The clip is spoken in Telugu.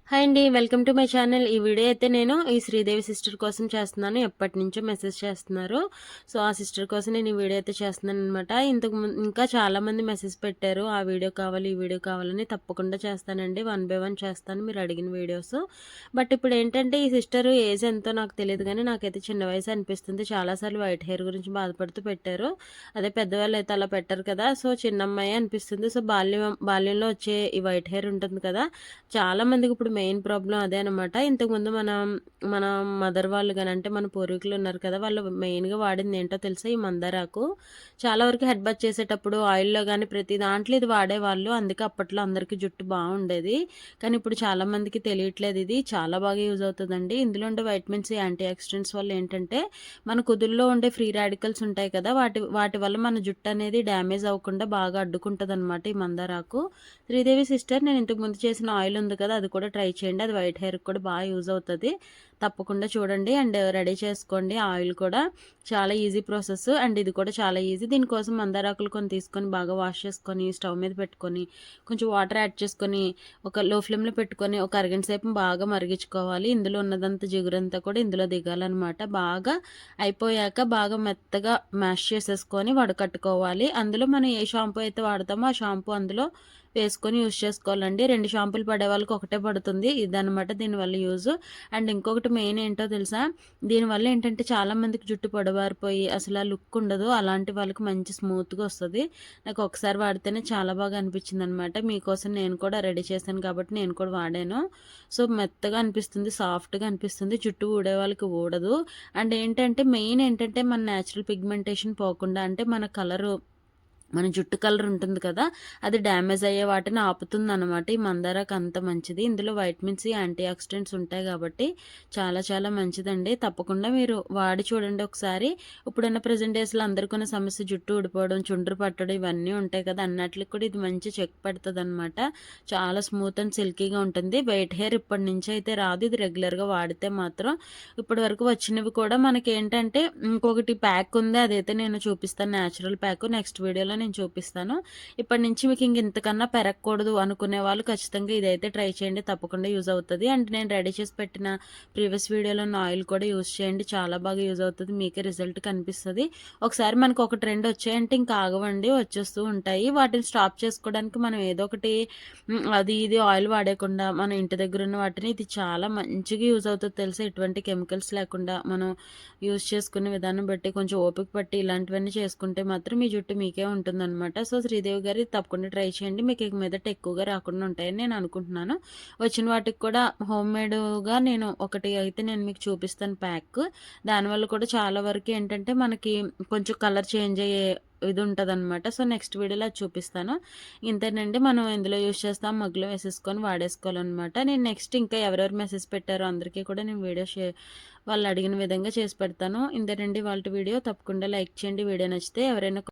హాయ్ అండి. Welcome to my channel. ఈ వీడియో అయితే నేను ఈ శ్రీదేవి సిస్టర్ కోసం చేస్తున్నాను. ఎప్పటినుంచో మెసేజ్ చేస్తున్నారు. సో, ఆ సిస్టర్ కోసం నేను ఈ వీడియో అయితే చేస్తున్నాననమాట. ఇంకా చాలామంది మెసేజ్ పెట్టారు. ఆ వీడియో కావాలి, ఈ వీడియో కావాలని. తప్పకుండా చేస్తానండి. వన్ బై వన్ చేస్తాను మీరు అడిగిన వీడియోస్. బట్ ఇప్పుడు ఏంటంటే ఈ సిస్టర్ ఏజ్ ఎంతో నాకు తెలియదు కానీ నాకైతే చిన్న వయసు అనిపిస్తుంది. చాలాసార్లు వైట్ హెయిర్ గురించి బాధపడుతూ పెట్టారు. అదే పెద్దవాళ్ళు అయితే అలా పెట్టరు కదా! సో, చిన్నమ్మాయే అనిపిస్తుంది. సో, బాల్యంలో వచ్చే ఈ వైట్ హెయిర్ ఉంటుంది కదా! చాలా మందికి ఇప్పుడు మెయిన్ ప్రాబ్లమ్ అదే అనమాట. ఇంతకుముందు మన మదర్ వాళ్ళు గాని, అంటే మన పూర్వీకులు ఉన్నారు కదా! వాళ్ళు మెయిన్‌గా వాడింది ఏంటో తెలుసా? ఈ మందారాకు. చాలా వరకు హెడ్ బాత్ చేసేటప్పుడు ఆయిల్‌లో గాని ప్రతి దాంట్లో ఇది వాడేవాళ్ళు. అందుకే అప్పట్లో అందరికీ జుట్టు బాగుండేది. కానీ ఇప్పుడు చాలా మందికి తెలియట్లేదు ఇది. చాలా బాగా యూజ్ అవుతదండి. ఇందులో ఉండే వైటమిన్స్, యాంటీ ఆక్సిడెంట్స్ వల్ల ఏంటంటే మన కుదుల్లో ఉండే ఫ్రీ రాడికల్స్ ఉంటాయి కదా! వాటి వాటి వల్ల మన జుట్టు అనేది డ్యామేజ్ అవ్వకుండా బాగా అడ్డుకుంటదనమాట ఈ మందారాకు. శ్రీదేవి సిస్టర్ నేను ఇంతకు ముందు చేసిన ఆయిల్ ఉంది కదా! అది కూడా ట్రై చేయండి. అది వైట్ హెయిర్‌కి కూడా బాగా యూజ్ అవుతది. తప్పకుండా చూడండి అండ్ రెడీ చేసుకోండి. ఆయిల్ కూడా చాలా ఈజీ ప్రాసెస్ అండ్ ఇది కూడా చాలా ఈజీ. దీనికోసం మందారాకులు కొన్ని తీసుకొని బాగా వాష్ చేసుకొని స్టవ్ మీద పెట్టుకొని కొంచెం వాటర్ యాడ్ చేసుకొని ఒక లో ఫ్లేమ్‌లో పెట్టుకొని ఒక అరగంట సేపు బాగా మరిగించుకోవాలి. ఇందులో ఉన్నదంతా జిగురంతా కూడా ఇందులో దిగాలనమాట. బాగా అయిపోయాక బాగా మెత్తగా మ్యాష్ చేసేసుకొని వడకట్టుకోవాలి. అందులో మనం ఏ షాంపూ అయితే వాడతామో ఆ షాంపూ అందులో వేసుకొని యూజ్ చేసుకోవాలండి. 2 షాంపూలు పడే వాళ్ళకి ఒకటే పడుతుంది. ఇదనమాట దీనివల్ల యూజ్. అండ్ ఇంకొకటి మెయిన్ ఏంటో తెలుసా? దీనివల్ల ఏంటంటే చాలా మందికి జుట్టు పొడబారిపోయి అసలు ఆ లుక్ ఉండదు. అలాంటి వాళ్ళకి మంచి స్మూత్‌గా వస్తది. నాకు ఒకసారి వాడితేనే చాలా బాగా అనిపించిందనమాట. మీకోసం నేను కూడా రెడీ చేశాను కాబట్టి నేను కూడా వాడాను. సో, మెత్తగా అనిపిస్తుంది. సాఫ్ట్‌గా అనిపిస్తుంది. జుట్టు ఊడే వాళ్ళకి ఊడదు. అండ్ ఏంటంటే మెయిన్ ఏంటంటే మన నేచురల్ పిగ్మెంటేషన్ పోకుండా అంటే మన జుట్టు కలర్ ఉంటుంది కదా! అది డ్యామేజ్ అయ్యే వాటిని ఆపుతుందనమాట. ఈ మందారకు అంత మంచిది. ఇందులో వైటమిన్స్, యాంటీ ఆక్సిడెంట్స్ ఉంటాయి కాబట్టి చాలా చాలా మంచిదండి. తప్పకుండా మీరు వాడి చూడండి ఒకసారి. ఇప్పుడున్న ప్రెజెంట్ డేస్‌లో అందరికున్న సమస్య జుట్టు ఊడిపోవడం, చుండ్రు పట్టడం ఇవన్నీ ఉంటాయి కదా! అన్నట్లకి కూడా ఇది మంచి చెక్ పెడతదనమాట. చాలా స్మూత్ అండ్ సిల్కీగా ఉంటుంది. వైట్ హెయిర్ ఇప్పటి నుంచి అయితే రాదు. ఇది రెగ్యులర్‌గా వాడితే మాత్రం. ఇప్పటి వరకు వచ్చినవి కూడా మనకేంటంటే ఇంకొకటి ప్యాక్ ఉంది. అదైతే నేను చూపిస్తాను నేచురల్ ప్యాక్. నెక్స్ట్ వీడియోలో నేను చూపిస్తాను. ఇప్పటి నుంచి మీకు ఇంతకన్నా పెరగకూడదు అనుకునే వాళ్ళు ఖచ్చితంగా ఇదైతే ట్రై చేయండి. తప్పకుండా యూజ్ అవుతది. అండ్ నేను రెడీ చేసి పెట్టిన ప్రీవియస్ వీడియోలో ఉన్న ఆయిల్ కూడా యూజ్ చేయండి. చాలా బాగా యూజ్ అవుతది. మీకే రిజల్ట్ కనిపిస్తది. ఒకసారి మనకు ఒక ట్రెండ్ వచ్చాయంటే ఇంకా ఆగవండి. వచ్చేస్తూ ఉంటాయి. వాటిని స్టాప్ చేసుకోవడానికి మనం ఏదో ఒకటి అది ఇది ఆయిల్ వాడేయకుండా మన ఇంటి దగ్గర ఉన్న వాటిని ఇది చాలా మంచిగా యూజ్ అవుతది తెలుసా? ఎటువంటి కెమికల్స్ లేకుండా మనం యూజ్ చేసుకునే విధానం బట్టి కొంచెం ఓపిక పట్టి ఇలాంటివన్నీ చేసుకుంటే మాత్రం మీ జుట్టు మీకే ఉంటుందనమాట. సో, శ్రీదేవి గారు ఇది తప్పకుండా ట్రై చేయండి. మీకు ఇక మీదట ఎక్కువగా రాకుండా ఉంటాయని నేను అనుకుంటున్నాను. వచ్చిన వాటికి కూడా హోమ్‌మేడ్‌గా నేను ఒకటి అయితే నేను మీకు చూపిస్తాను ప్యాక్. దానివల్ల కూడా చాలా వరకు ఏంటంటే మనకి కొంచెం కలర్ చేంజ్ అయ్యే ఇది ఉంటదనమాట. సో, నెక్స్ట్ వీడియోలో అది చూపిస్తాను. ఇంతేనండి మనం ఇందులో యూజ్ చేస్తాం మగ్గులో వేసేసుకొని వాడేసుకోవాలనమాట. నేను నెక్స్ట్ ఇంకా ఎవరెవరు మెసేజ్ పెట్టారో అందరికీ కూడా నేను వాళ్ళు అడిగిన విధంగా చేసి పెడతాను. ఇంతేనండి ఇవాల్టి వీడియో. తప్పకుండా లైక్ చేయండి. వీడియో నచ్చితే ఎవరైనా